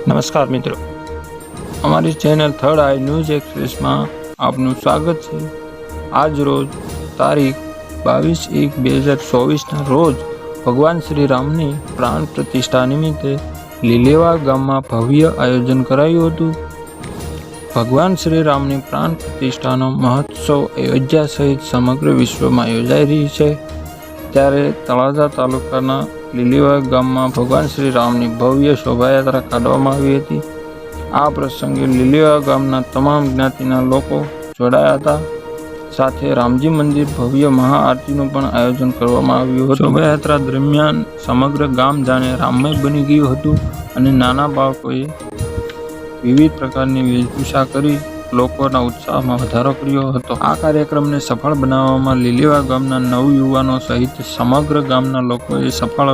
નમસ્કાર મિત્રો, અમારી ચેનલ થર્ડ આઈ ન્યૂઝ એક્સપ્રેસમાં આપનું સ્વાગત છે। આજ રોજ તારીખ 22/1/2024ના રોજ ભગવાન શ્રી રામની પ્રાણ પ્રતિષ્ઠા નિમિત્તે લીલેવા ગામમાં ભવ્ય આયોજન કરાયું હતું। ભગવાન શ્રી રામની પ્રાણ પ્રતિષ્ઠાનો મહોત્સવ અયોધ્યા સહિત સમગ્ર વિશ્વમાં યોજાઈ રહી છે, ત્યારે તળાજા તાલુકાના લીલેવા ગામમાં ભગવાન શ્રી રામની ભવ્ય શોભાયાત્રા કાઢવામાં આવી હતી। આ પ્રસંગે લીલેવા ગામના તમામ જ્ઞાતિના લોકો જોડાયા હતા। સાથે રામજી મંદિર ભવ્ય મહાઆરતીનું પણ આયોજન કરવામાં આવ્યું હતું। શોભાયાત્રા દરમિયાન સમગ્ર ગામ જાણે રામમય બની ગયું હતું અને નાના બાળકોએ વિવિધ પ્રકારની વેશભૂષા કરી લોકોના ઉત્સાહમાં વધારો કર્યો હતો। આ કાર્યક્રમને સફળ બનાવવામાં લીલેવા ગામના નવયુવાનો સહિત સમગ્ર ગામના લોકોએ સફળ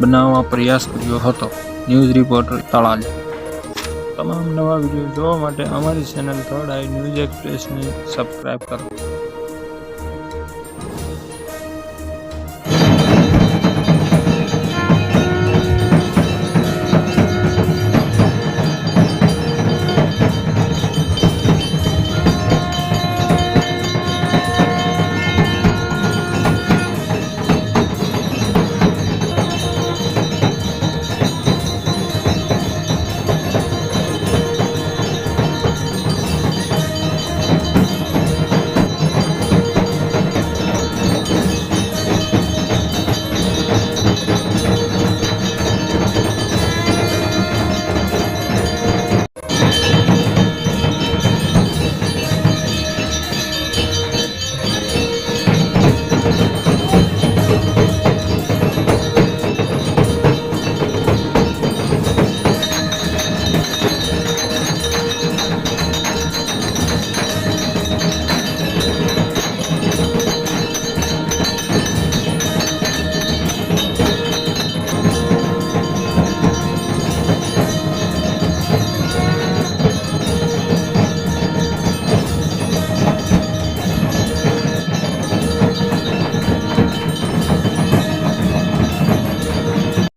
બનાવવા પ્રયાસ કર્યો હતો। News reporter Talaja. તમામ નવા વિડીયો જોવા માટે અમારી ચેનલ થર્ડ આઈ ન્યૂઝ એક્સપ્રેસને સબસ્ક્રાઇબ કરો।